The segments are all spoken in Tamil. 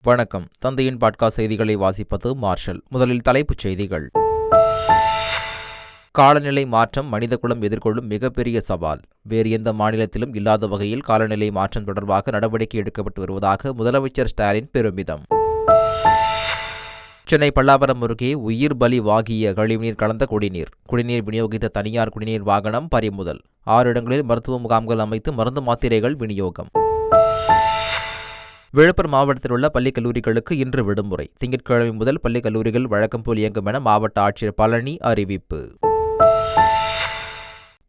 வணக்கம். தந்தையின் பாட்காஸ்ட் செய்திகளை வாசிப்பது மார்ஷல். முதலில் தலைப்புச் செய்திகள். காலநிலை மாற்றம் மனிதகுலம் எதிர்கொள்ளும் மிகப்பெரிய சவால். வேறு எந்த மாநிலத்திலும் இல்லாத வகையில் காலநிலை மாற்றம் தொடர்பாக நடவடிக்கை எடுக்கப்பட்டு வருவதாக முதலமைச்சர் ஸ்டாலின் பெருமிதம். சென்னை பல்லாவரம் அருகே உயிர் பலி வாங்கிய கழிவுநீர் கலந்த குடிநீர் விநியோகித்த தனியார் குடிநீர் வாகனம் பறிமுதல். 6 இடங்களில் மருத்துவ முகாம்கள் அமைத்து மருந்து மாத்திரைகள் விநியோகம். விழுப்புரம் மாவட்டத்தில் உள்ள பள்ளி கல்லூரிகளுக்கு இன்று விடுமுறை. திங்கட்கிழமை முதல் பள்ளி கல்லூரிகள் வழக்கம் போல் இயங்கும் என மாவட்ட ஆட்சியர் பழனி அறிவிப்பு.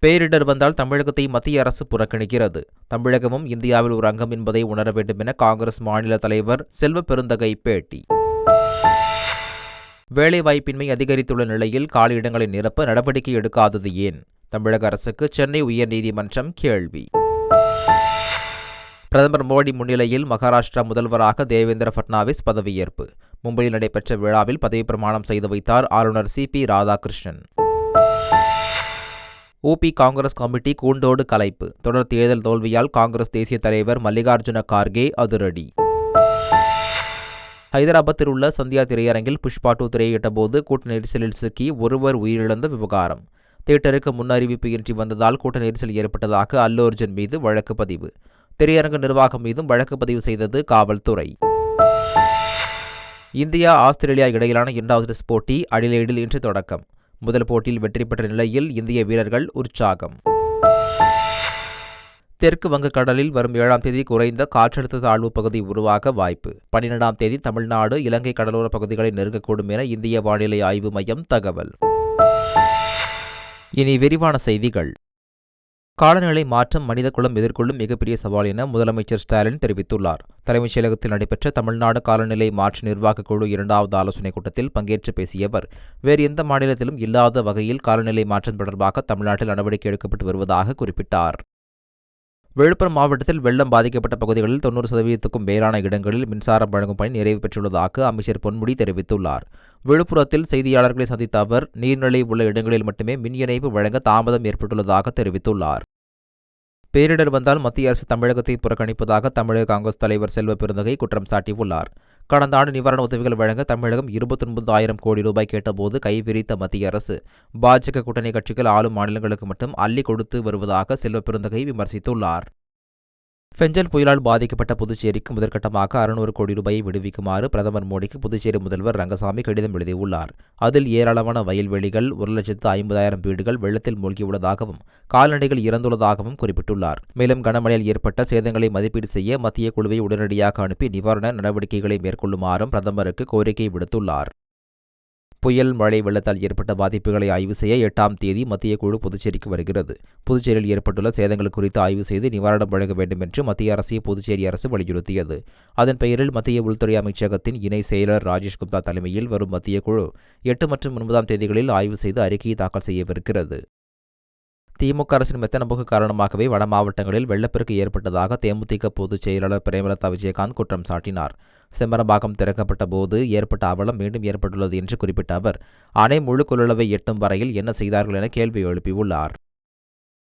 பேரிடர் வந்தால் தமிழகத்தை மத்திய அரசு புறக்கணிக்கிறது. தமிழகமும் இந்தியாவில் ஒரு அங்கம் என்பதை உணர வேண்டும் என காங்கிரஸ் மாநில தலைவர் செல்வ பெருந்தகை பேட்டி. வேலைவாய்ப்பின்மை அதிகரித்துள்ள நிலையில் காலியிடங்களை நிரப்ப நடவடிக்கை எடுக்காதது ஏன்? தமிழக அரசுக்கு சென்னை உயர்நீதிமன்றம் கேள்வி. பிரதமர் மோடி முன்னிலையில் மகாராஷ்டிரா முதல்வராக தேவேந்திர பட்னாவிஸ் பதவியேற்பு. மும்பையில் நடைபெற்ற விழாவில் பதவிப் பிரமாணம் செய்து வைத்தார் ஆளுநர் சி.பி. ராதாகிருஷ்ணன். ஊபி காங்கிரஸ் கமிட்டி கூண்டோடு கலைப்பு. தொடர் தேர்தல் தோல்வியால் காங்கிரஸ் தேசிய தலைவர் மல்லிகார்ஜுன கார்கே அதிரடி. ஹைதராபாத்தில் உள்ள சந்தியா திரையரங்கில் புஷ்பா 2 திரையிட்டபோது கூட்ட நெரிசலில் சிக்கி ஒருவர் உயிரிழந்த விவகாரம். தியேட்டருக்கு முன்னறிவிப்பு இன்றி வந்ததால் கூட்ட நெரிசல் ஏற்பட்டதாக அல்லு அர்ஜுன் மீது வழக்கு பதிவு. திரையரங்கு நிர்வாகம் மீதும் வழக்கு பதிவு செய்தது காவல்துறை. இந்தியா ஆஸ்திரேலியா இடையிலான 2வது டெஸ்ட் போட்டி அடிலெய்டில் இன்று தொடக்கம். முதல் போட்டியில் வெற்றி பெற்ற நிலையில் இந்திய வீரர்கள் உற்சாகம். தெற்கு வங்கக்கடலில் வரும் 7ஆம் தேதி குறைந்த காற்றழுத்த தாழ்வு பகுதி உருவாக வாய்ப்பு. 12ஆம் தேதி தமிழ்நாடு இலங்கை கடலோர பகுதிகளை நெருங்கக்கூடும் என இந்திய வானிலை ஆய்வு மையம் தகவல். இனி விரிவான செய்திகள். காலநிலை மாற்றம் மனிதகுலம் எதிர்கொள்ளும் மிகப்பெரிய சவால் என முதலமைச்சர் ஸ்டாலின் தெரிவித்துள்ளார். தலைமைச் செயலகத்தில் நடைபெற்ற தமிழ்நாடு காலநிலை மாற்ற நிர்வாகக் குழு 2வது ஆலோசனைக் கூட்டத்தில் பங்கேற்று பேசிய அவர், வேறு எந்த மாநிலத்திலும் இல்லாத வகையில் காலநிலை மாற்றம் தொடர்பாக தமிழ்நாட்டில் நடவடிக்கை எடுக்கப்பட்டு வருவதாக குறிப்பிட்டார். விழுப்புரம் மாவட்டத்தில் வெள்ளம் பாதிக்கப்பட்ட பகுதிகளில் 90%க்கும் மேலான இடங்களில் மின்சாரம் வழங்கும் பணி நிறைவு பெற்றுள்ளதாக அமைச்சர் பொன்முடி தெரிவித்துள்ளார். விழுப்புரத்தில் செய்தியாளர்களை சந்தித்த அவர், நீர்நிலை உள்ள இடங்களில் மட்டுமே மின் இணைப்பு வழங்க தாமதம் ஏற்பட்டுள்ளதாக தெரிவித்துள்ளார். பேரிடர் வந்தால் மத்திய அரசு தமிழகத்தை புறக்கணிப்பதாக தமிழக காங்கிரஸ் தலைவர் செல்வ பெருந்தகை குற்றம் சாட்டியுள்ளார். கடந்த ஆண்டு நிவாரண உதவிகள் வழங்க தமிழகம் 29,000 கோடி ரூபாய் கேட்டபோது கைவிரித்த மத்திய அரசு பாஜக கூட்டணி கட்சிகள் ஆளும் மாநிலங்களுக்கு மட்டும் அள்ளி கொடுத்து வருவதாக செல்வ பெருந்தகை விமர்சித்துள்ளார். பெஞ்சல் புயலால் பாதிக்கப்பட்ட புதுச்சேரிக்கு முதற்கட்டமாக 600 கோடி ரூபாயை விடுவிக்குமாறு பிரதமர் மோடிக்கு புதுச்சேரி முதல்வர் ரங்கசாமி கடிதம் எழுதியுள்ளார். அதில் ஏராளமான வயல்வெளிகள், 1,50,000 வீடுகள் வெள்ளத்தில் மூழ்கியுள்ளதாகவும் கால்நடைகள் இறந்துள்ளதாகவும் குறிப்பிட்டுள்ளார். மேலும் கனமழையில் ஏற்பட்ட சேதங்களை மதிப்பீடு செய்ய மத்திய குழுவை உடனடியாக அனுப்பி நிவாரண நடவடிக்கைகளை மேற்கொள்ளுமாறும் பிரதமருக்கு கோரிக்கை விடுத்துள்ளார். புயல் மழை வெள்ளத்தால் ஏற்பட்ட பாதிப்புகளை ஆய்வு செய்ய 8ஆம் தேதி மத்திய குழு புதுச்சேரிக்கு வருகிறது. புதுச்சேரியில் ஏற்பட்டுள்ள சேதங்கள் குறித்து ஆய்வு செய்து நிவாரணம் வழங்க வேண்டும் என்று மத்திய அரசை புதுச்சேரி அரசு வலியுறுத்தியது. அதன் பெயரில் மத்திய உள்துறை அமைச்சகத்தின் இணை செயலர் ராஜேஷ் குப்தா தலைமையில் வரும் மத்திய குழு 8 மற்றும் 9ஆம் தேதிகளில் ஆய்வு செய்து அறிக்கையை தாக்கல் செய்யவிருக்கிறது. திமுக அரசின் மெத்தனப்போக்கு காரணமாகவே வட மாவட்டங்களில் வெள்ளப்பெருக்கு ஏற்பட்டதாக தேமுதிக பொதுச் செயலாளர் பிரேமலதா விஜயகாந்த் குற்றம் சாட்டினார். செம்பரம்பாக்கம் திறக்கப்பட்ட போது ஏற்பட்ட அவலம் மீண்டும் ஏற்பட்டுள்ளது என்று குறிப்பிட்ட அவர், அணை முழு கொள்ளளவை எட்டும் வரையில் என்ன செய்தார்கள் என கேள்வி எழுப்பியுள்ளார்.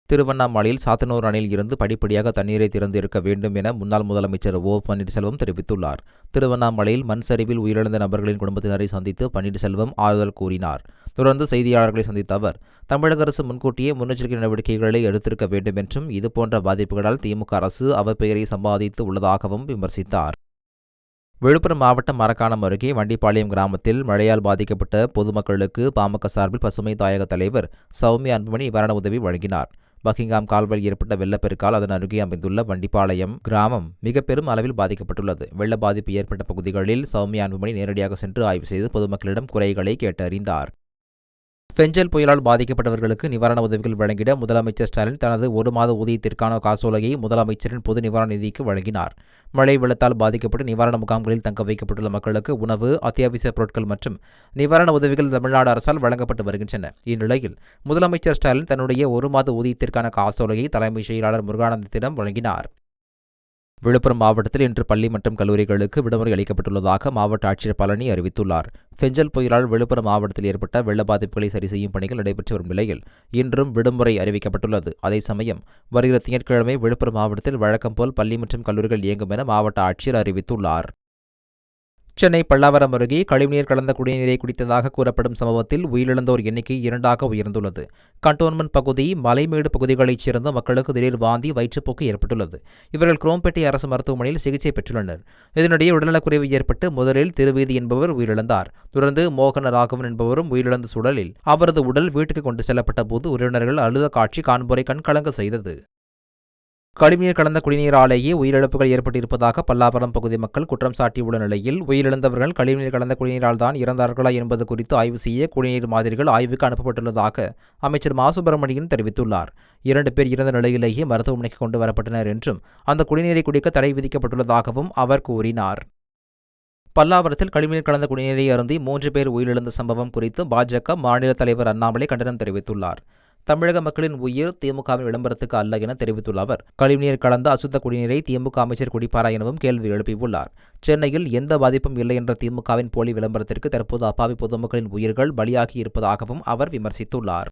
திருவண்ணாமலையில் சாத்தனூர் அணையில் இருந்து படிப்படியாக தண்ணீரை திறந்து இருக்க வேண்டும் என முன்னாள் முதலமைச்சர் ஓ பன்னீர்செல்வம் தெரிவித்துள்ளார். திருவண்ணாமலையில் மண் சரிவில் உயிரிழந்த நபர்களின் குடும்பத்தினரை சந்தித்து பன்னீர்செல்வம் ஆறுதல் கூறினார். தொடர்ந்து செய்தியாளர்களை சந்தித்த அவர், தமிழக அரசு முன்கூட்டியே முன்னெச்சரிக்கை நடவடிக்கைகளை எடுத்திருக்க வேண்டும் என்றும் இதுபோன்ற பாதிப்புகளால் திமுக அரசு அவப்பெயரை சம்பாதித்து உள்ளதாகவும் விமர்சித்தார். விழுப்புரம் மாவட்டம் மரக்காணம் அருகே வண்டிப்பாளையம் கிராமத்தில் மழையால் பாதிக்கப்பட்ட பொதுமக்களுக்கு பாமக சார்பில் பசுமை தாயக தலைவர் சௌமியா அன்புமணி நிவாரண உதவி வழங்கினார். பக்கிங்காம் கால்வாயில் ஏற்பட்ட வெள்ளப்பெருக்கால் அதன் அருகே அமைந்துள்ள வண்டிப்பாளையம் கிராமம் மிக பெரும் அளவில் பாதிக்கப்பட்டுள்ளது. வெள்ள பாதிப்பு ஏற்பட்ட பகுதிகளில் சௌமியா அன்புமணி நேரடியாக சென்று ஆய்வு செய்து பொதுமக்களிடம் குறைகளை கேட்டறிந்தார். பெஞ்சல் புயலால் பாதிக்கப்பட்டவர்களுக்கு நிவாரண உதவிகள் வழங்கிட முதலமைச்சர் ஸ்டாலின் தனது 1 மாத ஊதியத்திற்கான காசோலையை முதலமைச்சரின் பொது நிவாரண நிதிக்கு வழங்கினார். மழை வெள்ளத்தால் பாதிக்கப்பட்டு நிவாரண முகாம்களில் தங்க வைக்கப்பட்டுள்ள மக்களுக்கு உணவு, அத்தியாவசிய பொருட்கள் மற்றும் நிவாரண உதவிகள் தமிழ்நாடு அரசால் வழங்கப்பட்டு வருகின்றன. இந்நிலையில் முதலமைச்சர் ஸ்டாலின் தன்னுடைய 1 மாத ஊதியத்திற்கான காசோலையை தலைமைச் செயலாளர் முருகானந்தத்திடம் வழங்கினார். விழுப்புரம் மாவட்டத்தில் இன்று பள்ளி மற்றும் கல்லூரிகளுக்கு விடுமுறை அளிக்கப்பட்டுள்ளதாக மாவட்ட ஆட்சியர் பழனி அறிவித்துள்ளார். பெஞ்சல் புயலால் விழுப்புரம் மாவட்டத்தில் ஏற்பட்ட வெள்ள பாதிப்புகளை சரி செய்யும் பணிகள் நடைபெற்று வரும் நிலையில் இன்றும் விடுமுறை அறிவிக்கப்பட்டுள்ளது. அதே சமயம் வருகிற திங்கட்கிழமை விழுப்புரம் மாவட்டத்தில் வழக்கம் போல் பள்ளி மற்றும் கல்லூரிகள் இயங்கும் என மாவட்ட ஆட்சியர் அறிவித்துள்ளார். சென்னை பல்லாவரம் அருகே கழிவுநீர் கலந்த குடிநீரை குடித்ததாக கூறப்படும் சம்பவத்தில் உயிரிழந்தோர் எண்ணிக்கை 2ஆக உயர்ந்துள்ளது. கண்டோன்மென்ட் பகுதி, மலைமேடு பகுதிகளைச் சேர்ந்த மக்களுக்கு திடீர் வாந்தி, வயிற்றுப்போக்கு ஏற்பட்டுள்ளது. இவர்கள் குரோம்பேட்டை அரசு மருத்துவமனையில் சிகிச்சை பெற்றுள்ளனர். இதனிடையே உடல்நலக்குறைவு ஏற்பட்டு முதலில் திருவேதி என்பவர் உயிரிழந்தார். தொடர்ந்து மோகன ராகவன் என்பவரும் உயிரிழந்த சூழலில் அவரது உடல் வீட்டுக்கு கொண்டு செல்லப்பட்ட போது உறவினர்கள் அழுத காட்சி காண்போரை கண்கலங்க செய்தது. கழிவுநீர் கலந்த குடிநீராலேயே உயிரிழப்புகள் ஏற்பட்டிருப்பதாக பல்லாவரம் பகுதி மக்கள் குற்றம் சாட்டியுள்ள நிலையில், உயிரிழந்தவர்கள் கழிவுநீர் கலந்த குடிநீரால் தான் இறந்தார்களா என்பது குறித்து ஆய்வு செய்ய குடிநீர் மாதிரிகள் ஆய்வுக்கு அனுப்பப்பட்டுள்ளதாக அமைச்சர் மா. சுப்பிரமணியன் தெரிவித்துள்ளார். 2 பேர் இறந்த நிலையிலேயே மருத்துவமனைக்கு கொண்டு வரப்பட்டனர் என்றும் அந்த குடிநீரை குடிக்க தடை விதிக்கப்பட்டுள்ளதாகவும் அவர் கூறினார். பல்லாவரத்தில் கழிவுநீர் கலந்த குடிநீரை அருந்தி 3 பேர் உயிரிழந்த சம்பவம் குறித்து பாஜக மாநில தலைவர் அண்ணாமலை கண்டனம் தெரிவித்துள்ளார். தமிழக மக்களின் உயிர் திமுகவின் விளம்பரத்துக்கு அல்ல என தெரிவித்துள்ள அவர், கழிவுநீர் கலந்த அசுத்த குடிநீரை திமுக அமைச்சர் குடிப்பாரா எனவும் கேள்வி எழுப்பியுள்ளார். சென்னையில் எந்த பாதிப்பும் இல்லை என்ற திமுகவின் போலி விளம்பரத்திற்கு தற்போது அப்பாவி பொதுமக்களின் உயிர்கள் பலியாகி இருப்பதாகவும் அவர் விமர்சித்துள்ளார்.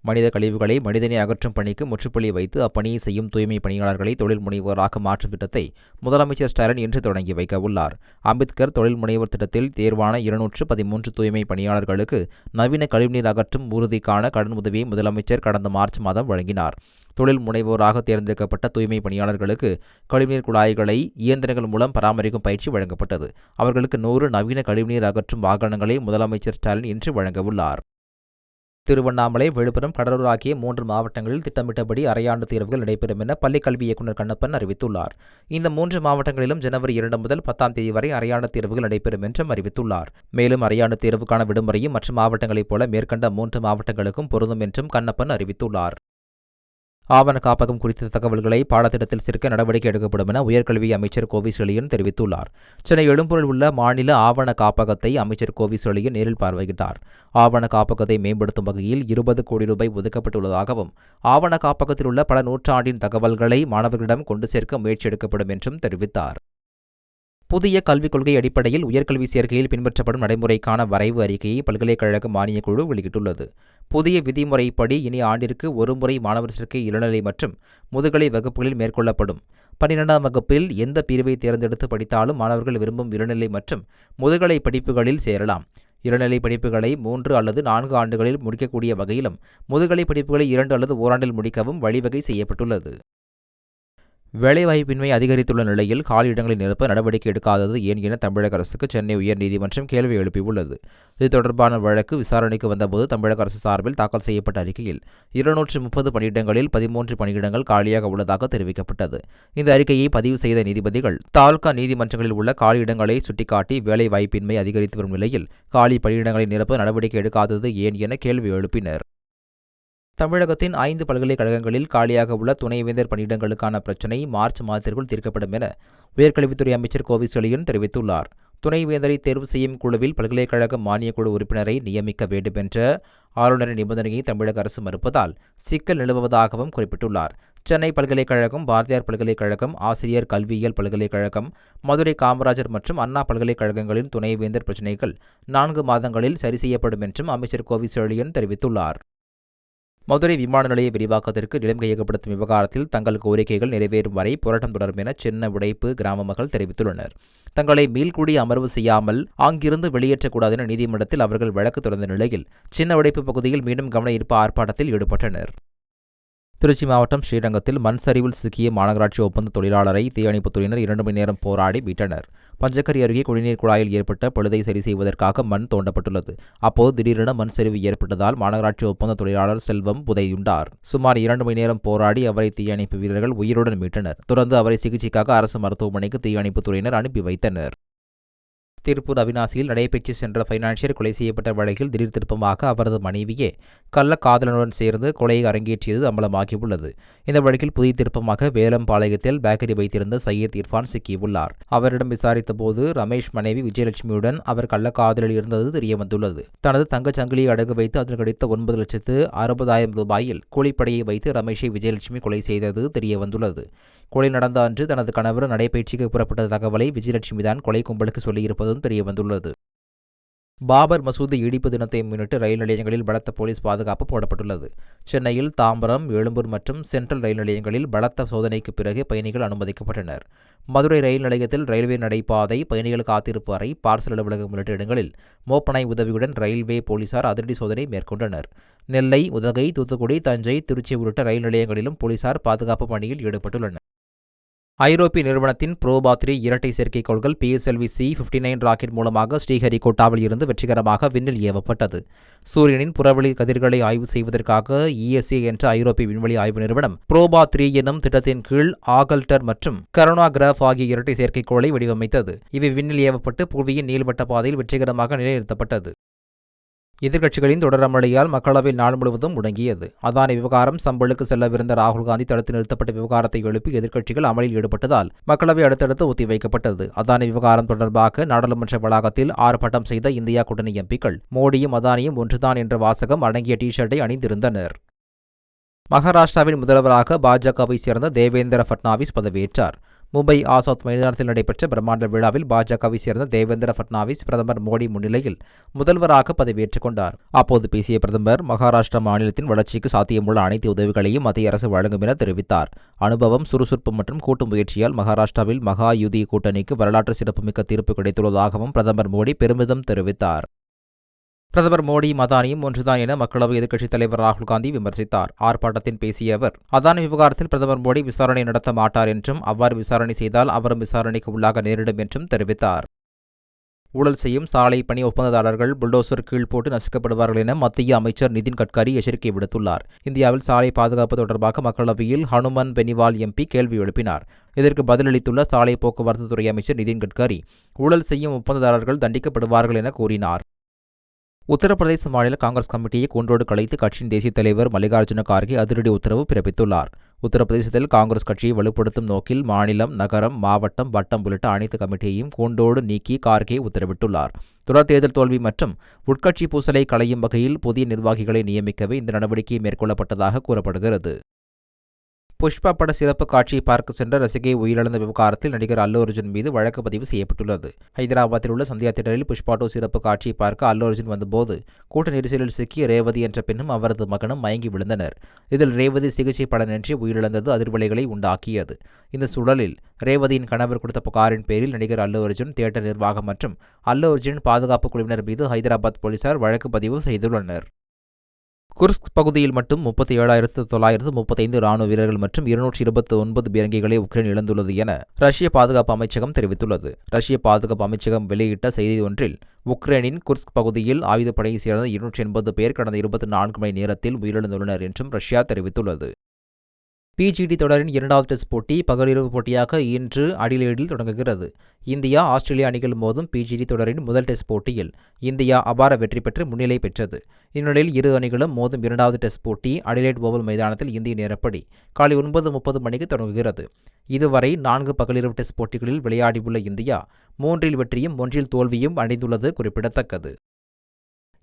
மனித கழிவுகளை மனிதனை அகற்றும் பணிக்கு முற்றுப்புள்ளி வைத்து அப்பணியை செய்யும் தூய்மை பணியாளர்களை தொழில் முனைவோராக மாற்றும் திட்டத்தை முதலமைச்சர் ஸ்டாலின் இன்று தொடங்கி வைக்க உள்ளார். அம்பேத்கர் தொழில் முனைவோர் திட்டத்தில் தேர்வான 213 தூய்மை பணியாளர்களுக்கு நவீன கழிவுநீர் அகற்றும் ஊர்திக்கான கடன் உதவியை முதலமைச்சர் கடந்த மார்ச் மாதம் வழங்கினார். தொழில் முனைவோராக தேர்ந்தெடுக்கப்பட்ட தூய்மை பணியாளர்களுக்கு கழிவுநீர் குழாய்களை இயந்திரங்கள் மூலம் பராமரிக்கும் பயிற்சி வழங்கப்பட்டது. அவர்களுக்கு 100 நவீன கழிவுநீர் அகற்றும் வாகனங்களை முதலமைச்சர் ஸ்டாலின் இன்று வழங்கவுள்ளார். திருவண்ணாமலை, விழுப்புரம், கடலூர் ஆகிய 3 மாவட்டங்களில் திட்டமிட்டபடி அரையாண்டு தேர்வுகள் நடைபெறும் என பள்ளிக்கல்வி இயக்குநர் கண்ணப்பன் அறிவித்துள்ளார். இந்த 3 மாவட்டங்களிலும் ஜனவரி 2 முதல் 10ஆம் தேதி வரை அரையாண்டு தேர்வுகள் நடைபெறும் என்றும் அறிவித்துள்ளார். மேலும் அரையாண்டு தேர்வுக்கான விடுமுறையும் மற்ற மாவட்டங்களைப் போல மேற்கண்ட 3 மாவட்டங்களுக்கும் பொருந்தும் என்றும் கண்ணப்பன் அறிவித்துள்ளார். ஆவண காப்பகம் குறித்த தகவல்களை பாடத்திட்டத்தில் சேர்க்க நடவடிக்கை எடுக்கப்படும் என உயர்கல்வி அமைச்சர் கோவி செழியன் தெரிவித்துள்ளார். சென்னை எழும்பூரில் உள்ள மாநில ஆவண காப்பகத்தை அமைச்சர் கோவி செழியன் நேரில் பார்வையிட்டார். ஆவண காப்பகத்தை மேம்படுத்தும் வகையில் 20 கோடி ரூபாய் ஒதுக்கப்பட்டுள்ளதாகவும், ஆவண காப்பகத்தில் உள்ள பல நூற்றாண்டின் தகவல்களை மாணவர்களிடம் கொண்டு சேர்க்க முயற்சி எடுக்கப்படும் என்றும் தெரிவித்தார். புதிய கல்விக் கொள்கை அடிப்படையில் உயர்கல்வி சேர்க்கையில் பின்பற்றப்படும் நடைமுறைக்கான வரைவு அறிக்கையை பல்கலைக்கழக மானியக் குழு வெளியிட்டுள்ளது. புதிய விதிமுறைப்படி இனி ஆண்டிற்கு ஒருமுறை மாணவர் சேர்க்கை இளநிலை மற்றும் முதுகலை வகுப்புகளில் மேற்கொள்ளப்படும். 12ஆம் வகுப்பில் எந்த பிரிவை தேர்ந்தெடுத்து படித்தாலும் மாணவர்கள் விரும்பும் இளநிலை மற்றும் முதுகலை படிப்புகளில் சேரலாம். இளநிலை படிப்புகளை 3 அல்லது 4 ஆண்டுகளில் முடிக்கக்கூடிய வகையிலும், முதுகலை படிப்புகளை 2 அல்லது ஓராண்டில் முடிக்கவும் வழிவகை செய்யப்பட்டுள்ளது. வேலைவாய்ப்பின்மை அதிகரித்துள்ள நிலையில் காலியிடங்களை நிரப்ப நடவடிக்கை எடுக்காதது ஏன் என தமிழக அரசுக்கு சென்னை உயர்நீதிமன்றம் கேள்வி எழுப்பியுள்ளது. இது தொடர்பான வழக்கு விசாரணைக்கு வந்தபோது தமிழக அரசு சார்பில் தாக்கல் செய்யப்பட்ட அறிக்கையில் 230 பணியிடங்களில் 13 பணியிடங்கள் காலியாக உள்ளதாக தெரிவிக்கப்பட்டது. இந்த அறிக்கையை பதிவு செய்த நீதிபதிகள் தாலுகா நீதிமன்றங்களில் உள்ள காலியிடங்களை சுட்டிக்காட்டி வேலைவாய்ப்பின்மை அதிகரித்து வரும் நிலையில் காலி பணியிடங்களை நிரப்ப நடவடிக்கை எடுக்காதது ஏன் என கேள்வி எழுப்பினர். தமிழகத்தின் 5 பல்கலைக்கழகங்களில் காலியாக உள்ள துணைவேந்தர் பணியிடங்களுக்கான பிரச்சினை மார்ச் மாதத்திற்குள் தீர்க்கப்படும் என உயர்கல்வித்துறை அமைச்சர் கோவி செழியன் தெரிவித்துள்ளார். துணைவேந்தரை தேர்வு செய்யும் குழுவில் பல்கலைக்கழக மானியக்குழு உறுப்பினரை நியமிக்க வேண்டும் என்ற ஆளுநரின் நிபந்தனையை தமிழக அரசு மறுப்பதால் சிக்கல் நிலவுவதாகவும் குறிப்பிட்டுள்ளார். சென்னை பல்கலைக்கழகம், பாரதியார் பல்கலைக்கழகம், ஆசிரியர் கல்வியியல் பல்கலைக்கழகம், மதுரை காமராஜர் மற்றும் அண்ணா பல்கலைக்கழகங்களின் துணைவேந்தர் பிரச்சினைகள் 4 மாதங்களில் சரி செய்யப்படும் என்றும் அமைச்சர் கோவி செழியன் தெரிவித்துள்ளார். மதுரை விமான நிலைய விரிவாக்கத்திற்கு நிலம் கையகப்படுத்தும் விவகாரத்தில் தங்கள் கோரிக்கைகள் நிறைவேறும் வரை போராட்டம் தொடரும் என சின்ன உடைப்பு கிராம மக்கள் தெரிவித்துள்ளனர். தங்களை மீள்குடி அமர்வு செய்யாமல் அங்கிருந்து வெளியேற்றக்கூடாது என நீதிமன்றத்தில் அவர்கள் வழக்கு தொடர்ந்த நிலையில் சின்ன உடைப்பு பகுதியில் மீண்டும் கவன ஈர்ப்பு ஆர்ப்பாட்டத்தில் ஈடுபட்டனர். திருச்சி மாவட்டம் ஸ்ரீரங்கத்தில் மண் சரிவில் சிக்கிய மாநகராட்சி ஒப்பந்த தொழிலாளரை தீயணைப்புத்துறையினர் 2 மணி நேரம் போராடி மீட்டனர். பஞ்சக்கரி அருகே குடிநீர் குழாயில் ஏற்பட்ட பழுதை சரி செய்வதற்காக மண் தோண்டப்பட்டுள்ளது. அப்போது திடீரென மண் சரிவு ஏற்பட்டதால் மாநகராட்சி ஒப்பந்த தொழிலாளர் செல்வம் புதையுண்டார். சுமார் 2 மணி நேரம் போராடி அவரை தீயணைப்பு வீரர்கள் உயிருடன் மீட்டனர். தொடர்ந்து அவரை சிகிச்சைக்காக அரசு மருத்துவமனைக்கு தீயணைப்புத்துறையினர் அனுப்பி வைத்தனர். திருப்பூர் அவிநாசியில் நடைபெற்று சென்ற பைனான்சியர் கொலை செய்யப்பட்ட வழக்கில் திடீர் திருப்பமாக அவரது மனைவியே கள்ளக்காதலனுடன் சேர்ந்து கொலையை அரங்கேற்றியது அம்பலமாகியுள்ளது. இந்த வழக்கில் புதிய திருப்பமாக வேலம்பாளையத்தில் பேக்கரி வைத்திருந்த சையத் இர்ஃபான் சிக்கியுள்ளார். அவரிடம் விசாரித்த போது ரமேஷ் மனைவி விஜயலட்சுமியுடன் அவர் கள்ளக்காதலில் இருந்தது தெரியவந்துள்ளது. தனது தங்கச் சங்கிலியை அடகு வைத்து அதில் கிடைத்த 9,60,000 ரூபாயில் கூலிப்படையை வைத்து ரமேஷை விஜயலட்சுமி கொலை செய்தது தெரியவந்துள்ளது. கொலை நடந்த அன்று தனது கணவர் நடைபயிற்சிக்கு புறப்பட்ட தகவலை விஜயலட்சுமிதான் கொலை கும்பலுக்கு சொல்லியிருப்பதும் தெரியவந்துள்ளது. பாபர் மசூதி இடிப்பு தினத்தை முன்னிட்டு ரயில் நிலையங்களில் பலத்த போலீஸ் பாதுகாப்பு போடப்பட்டுள்ளது. சென்னையில் தாம்பரம், எழும்பூர் மற்றும் சென்ட்ரல் ரயில் நிலையங்களில் பலத்த சோதனைக்கு பிறகு பயணிகள் அனுமதிக்கப்பட்டனர். மதுரை ரயில் நிலையத்தில் ரயில்வே நடைபாதை, பயணிகள் காத்திருப்பு அறை, பார்சல் அலுவலகம் உள்ளிட்ட இடங்களில் மோப்பனாய் உதவியுடன் ரயில்வே போலீசார் அதிரடி சோதனை மேற்கொண்டனர். நெல்லை, உதகை, தூத்துக்குடி, தஞ்சை, திருச்சி உள்ளிட்ட ரயில் நிலையங்களிலும் போலீசார் பாதுகாப்பு பணியில் ஈடுபட்டுள்ளனர். ஐரோப்பிய நிறுவனத்தின் புரோபா-3 இரட்டை செயற்கைக்கோள்கள் PSLV C-59 ராக்கெட் மூலமாக ஸ்ரீஹரிகோட்டாவில் இருந்து வெற்றிகரமாக விண்ணில் ஏவப்பட்டது. சூரியனின் புறவெளி கதிர்களை ஆய்வு செய்வதற்காக ESA என்ற ஐரோப்பிய விண்வெளி ஆய்வு நிறுவனம் புரோபா-3 எனும் திட்டத்தின் கீழ் ஆகல்டர் மற்றும் கரோனாகிராஃப் ஆகிய இரட்டை செயற்கைக்கோளை வடிவமைத்தது. இவை விண்ணில் ஏவப்பட்டு புவியின் நீள்வட்ட பாதையில் வெற்றிகரமாக நிலைநிறுத்தப்பட்டது. எதிர்க்கட்சிகளின் தொடர் அமளியால் மக்களவையில் நாள் முழுவதும் முடங்கியது. அதானி விவகாரம், சம்பளுக்கு செல்லவிருந்த ராகுல் காந்தி தடுத்து நிறுத்தப்பட்ட விவகாரத்தை எழுப்பி எதிர்க்கட்சிகள் அமளியில் ஈடுபட்டதால் மக்களவை அடுத்தடுத்து ஒத்திவைக்கப்பட்டது. அதானி விவகாரம் தொடர்பாக நாடாளுமன்ற வளாகத்தில் ஆர்ப்பாட்டம் செய்த இந்தியா கூட்டணி எம்பிக்கள் மோடியும் அதானியும் ஒன்றுதான் என்ற வாசகம் அடங்கிய டி-ஷர்ட்டை அணிந்திருந்தனர். மகாராஷ்டிராவின் முதல்வராக பாஜகவை சேர்ந்த தேவேந்திர பட்னாவிஸ் பதவியேற்றார். மும்பை ஆசாத் மைதானத்தில் நடைபெற்ற பிரம்மாண்ட விழாவில் பாஜகவை சேர்ந்த தேவேந்திர பட்னாவிஸ் பிரதமர் மோடி முன்னிலையில் முதல்வராக பதவியேற்றுக் கொண்டார். அப்போது பேசிய பிரதமர், மகாராஷ்டிரா மாநிலத்தின் வளர்ச்சிக்கு சாத்தியமுள்ள அனைத்து உதவிகளையும் மத்திய அரசு வழங்கும் என தெரிவித்தார். அனுபவம், சுறுசுறுப்பு மற்றும் கூட்டு முயற்சியால் மகாராஷ்டிராவில் மகா யுதி கூட்டணிக்கு வரலாற்று சிறப்புமிக்க தீர்ப்பு கிடைத்துள்ளதாகவும் பிரதமர் மோடி பெருமிதம் தெரிவித்தார். பிரதமர் மோடியும் அதானியும் ஒன்றுதான் என மக்களவை எதிர்க்கட்சித் தலைவர் ராகுல் காந்தி விமர்சித்தார். ஆர்ப்பாட்டத்தில் பேசிய அவர், அதானி விவகாரத்தில் பிரதமர் மோடி விசாரணை நடத்த மாட்டார் என்றும், அவ்வாறு விசாரணை செய்தால் அவரும் விசாரணைக்கு உள்ளாக நேரிடும் என்றும் தெரிவித்தார். ஊழல் செய்யும் சாலை பணி ஒப்பந்ததாரர்கள் புல்டோசர் கீழ் போட்டு நசுக்கப்படுவார்கள் என மத்திய அமைச்சர் நிதின் கட்கரி எச்சரிக்கை விடுத்துள்ளார். இந்தியாவில் சாலை பாதுகாப்பு தொடர்பாக மக்களவையில் ஹனுமன் பெனிவால் MP கேள்வி எழுப்பினார். இதற்கு பதிலளித்துள்ள சாலை போக்குவரத்து துறை அமைச்சர் நிதின் கட்கரி, ஊழல் செய்யும் ஒப்பந்ததாரர்கள் தண்டிக்கப்படுவார்கள் என கூறினார். உத்தரப்பிரதேச மாநில காங்கிரஸ் கமிட்டியை கூண்டோடு கலைத்து கட்சியின் தேசிய தலைவர் மல்லிகார்ஜுன கார்கே அதிரடி உத்தரவு பிறப்பித்துள்ளார். உத்தரப்பிரதேசத்தில் காங்கிரஸ் கட்சியை வலுப்படுத்தும் நோக்கில் மாநிலம், நகரம், மாவட்டம், வட்டம் உள்ளிட்ட அனைத்து கமிட்டியையும் கூண்டோடு நீக்கி கார்கே உத்தரவிட்டுள்ளார். தொடர் தேர்தல் தோல்வி மற்றும் உட்கட்சி பூசலை களையும் வகையில் புதிய நிர்வாகிகளை நியமிக்கவே இந்த நடவடிக்கை மேற்கொள்ளப்பட்டதாக கூறப்படுகிறது. புஷ்பா பட சிறப்பு காட்சியை பார்க்க சென்ற ரசிகை உயிரிழந்த விவகாரத்தில் நடிகர் அல்லு அர்ஜுன் மீது வழக்கு பதிவு செய்யப்பட்டுள்ளது. ஹைதராபாத்தில் உள்ள சந்தியா தியேட்டரில் புஷ்பா 2 சிறப்பு காட்சியை பார்க்க அல்லு அர்ஜுன் வந்தபோது கூட்ட நெரிசலில் சிக்கிய ரேவதி என்ற பெண்ணும் அவரது மகனும் மயங்கி விழுந்தனர். இதில் ரேவதி சிகிச்சை பலனின்றி உயிரிழந்தது அதிர்வலைகளை உண்டாக்கியது. இந்த சூழலில் ரேவதியின் கணவர் கொடுத்த புகாரின் பேரில் நடிகர் அல்லு அர்ஜுன், தியேட்டர் நிர்வாகம் மற்றும் அல்லு அர்ஜுன் பாதுகாப்பு குழுவினர் மீது ஹைதராபாத் போலீசார் வழக்கு பதிவு செய்துள்ளனர். குர்ஸ்க் பகுதியில் மட்டும் 37,935 ராணுவ வீரர்கள் மற்றும் 229 பீரங்கிகளை உக்ரைன் இழந்துள்ளது என ரஷ்ய பாதுகாப்பு அமைச்சகம் தெரிவித்துள்ளது. ரஷ்ய பாதுகாப்பு அமைச்சகம் வெளியிட்ட செய்தி ஒன்றில், உக்ரைனின் குர்ஸ்க் பகுதியில் ஆயுதப்படையைச் சேர்ந்த 280 பேர் கடந்த 24 மணி நேரத்தில் உயிரிழந்துள்ளனர் என்றும் ரஷ்யா தெரிவித்துள்ளது. PGT தொடரின் 2வது டெஸ்ட் போட்டி பகலிரவு போட்டியாக இன்று அடிலேடில் தொடங்குகிறது. இந்தியா, ஆஸ்திரேலியா அணிகள் மோதும் PGT தொடரின் முதல் டெஸ்ட் போட்டியில் இந்தியா அபார வெற்றி பெற்று முன்னிலை பெற்றது. இந்நிலையில் இரு அணிகளும் மோதும் 2வது டெஸ்ட் போட்டி அடிலேட் ஓவல் மைதானத்தில் இந்திய நேரப்படி காலை 9:30 மணிக்கு தொடங்குகிறது. இதுவரை 4 பகலிரவு டெஸ்ட் போட்டிகளில் விளையாடியுள்ள இந்தியா 3இல் வெற்றியும் 1இல் தோல்வியும் அடைந்துள்ளது குறிப்பிடத்தக்கது.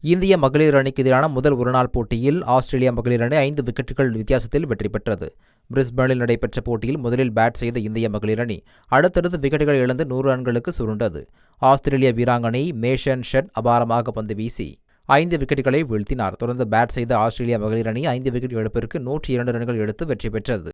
இந்திய மகளிர் அணிக்கு எதிரான முதல் ஒருநாள் போட்டியில் ஆஸ்திரேலியா மகளிர் அணி 5 விக்கெட்டுகள் வித்தியாசத்தில் வெற்றி பெற்றது. பிரிஸ்பேனில் நடைபெற்ற போட்டியில் முதலில் பேட் செய்த இந்திய மகளிர் அணி அடுத்தடுத்து விக்கெட்டுகள் இழந்து 100 ரன்களுக்கு சுருண்டது. ஆஸ்திரேலிய வீராங்கனை மேஷன் ஷெட் அபாரமாக பந்து வீசி 5 விக்கெட்டுகளை வீழ்த்தினார். தொடர்ந்து பேட் செய்த ஆஸ்திரேலிய மகளிர் அணி 5 விக்கெட் இழப்பிற்கு 102 ரன்கள் எடுத்து வெற்றி பெற்றது.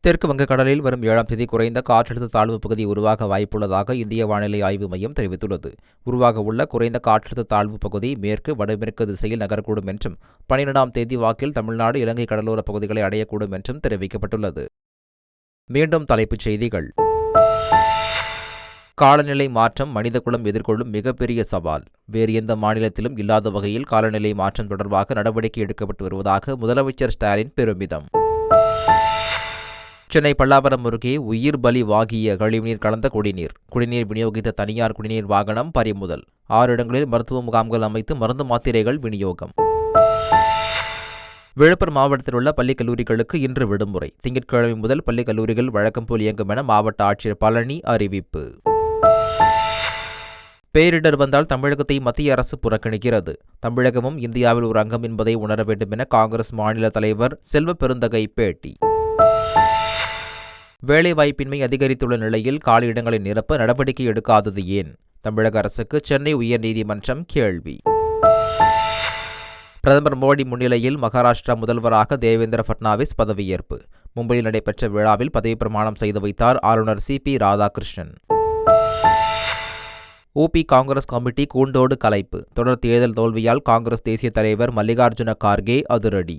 தெற்கு வங்கக்கடலில் வரும் 7ஆம் தேதி குறைந்த காற்றழுத்த தாழ்வு பகுதி உருவாக வாய்ப்புள்ளதாக இந்திய வானிலை ஆய்வு மையம் தெரிவித்துள்ளது. உருவாக உள்ள குறைந்த காற்றழுத்த தாழ்வு பகுதி மேற்கு வடமேற்கு திசையில் நகரக்கூடும் என்றும் 12ஆம் தேதி வாக்கில் தமிழ்நாடு, இலங்கை கடலோர பகுதிகளை அடையக்கூடும் என்றும் தெரிவிக்கப்பட்டுள்ளது. மீண்டும் தலைப்புச் செய்திகள். காலநிலை மாற்றம் மனிதகுலம் எதிர்கொள்ளும் மிகப்பெரிய சவால். வேறு எந்த மாநிலத்திலும் இல்லாத வகையில் காலநிலை மாற்றம் தொடர்பாக நடவடிக்கை எடுக்கப்பட்டு வருவதாக முதலமைச்சர் ஸ்டாலின் பெருமிதம். சென்னை பல்லாவரம் அருகே உயிர் பலி வாங்கிய கழிவுநீர் கலந்த குடிநீர் விநியோகித்த தனியார் குடிநீர் வாகனம் பறிமுதல். 6 இடங்களில் மருத்துவ முகாம்கள் அமைத்து மருந்து மாத்திரைகள் விநியோகம். விழுப்புரம் மாவட்டத்தில் உள்ள பள்ளி கல்லூரிகளுக்கு இன்று விடுமுறை. திங்கட்கிழமை முதல் பள்ளி கல்லூரிகள் வழக்கம் போல் இயங்கும் என மாவட்ட ஆட்சியர் பழனி அறிவிப்பு. பேரிடர் வந்தால் தமிழகத்தை மத்திய அரசு புறக்கணிக்கிறது. தமிழகமும் இந்தியாவில் ஒரு அங்கம் என்பதை உணர வேண்டும் என காங்கிரஸ் மாநில தலைவர் செல்வ பெருந்தகை பேட்டி. வேலைவாய்ப்பின்மை அதிகரித்துள்ள நிலையில் காலியிடங்களை நிரப்ப நடவடிக்கை எடுக்காதது ஏன்? தமிழக அரசுக்கு சென்னை உயர்நீதிமன்றம் கேள்வி. பிரதமர் மோடி முன்னிலையில் மகாராஷ்டிரா முதல்வராக தேவேந்திர பட்னாவிஸ் பதவியேற்பு. மும்பையில் நடைபெற்ற விழாவில் பதவி பிரமாணம் செய்து வைத்தார் ஆளுநர் சி.பி. ராதாகிருஷ்ணன். ஊபி காங்கிரஸ் கமிட்டி கூண்டோடு கலைப்பு. தொடர் தேர்தல் தோல்வியால் காங்கிரஸ் தேசிய தலைவர் மல்லிகார்ஜுன கார்கே அதிரடி.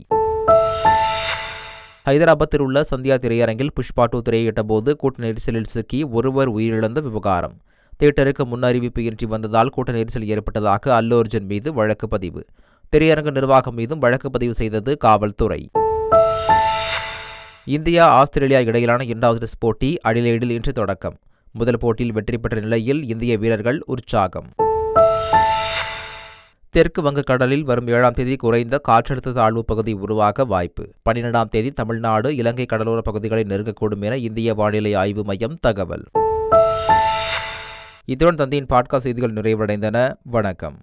ஹைதராபாத்தில் உள்ள சந்தியா திரையரங்கில் புஷ்பா 2 திரையிட்டபோது கூட்ட நெரிசலில் சிக்கி ஒருவர் உயிரிழந்த விவகாரம். தியேட்டருக்கு முன்னறிவிப்பு இன்றி வந்ததால் கூட்ட நெரிசல் ஏற்பட்டதாக அல்லு அர்ஜுன் மீது வழக்கு பதிவு. திரையரங்கு நிர்வாகம் மீதும் வழக்கு பதிவு செய்தது காவல்துறை. இந்தியா ஆஸ்திரேலியா இடையிலான 2வது டெஸ்ட் போட்டி அடிலெய்டில் இன்று தொடக்கம். முதல் போட்டியில் வெற்றி பெற்ற நிலையில் இந்திய வீரர்கள் உற்சாகம். தெற்கு வங்கக்கடலில் வரும் 7ஆம் தேதி குறைந்த காற்றழுத்த தாழ்வு பகுதி உருவாக வாய்ப்பு. 12ஆம் தேதி தமிழ்நாடு, இலங்கை கடலோர பகுதிகளை நெருங்கக்கூடும் என இந்திய வானிலை ஆய்வு மையம் தகவல். இத்துடன் தந்தையின் பாட்காஸ்ட் செய்திகள் நிறைவடைந்தன. வணக்கம்.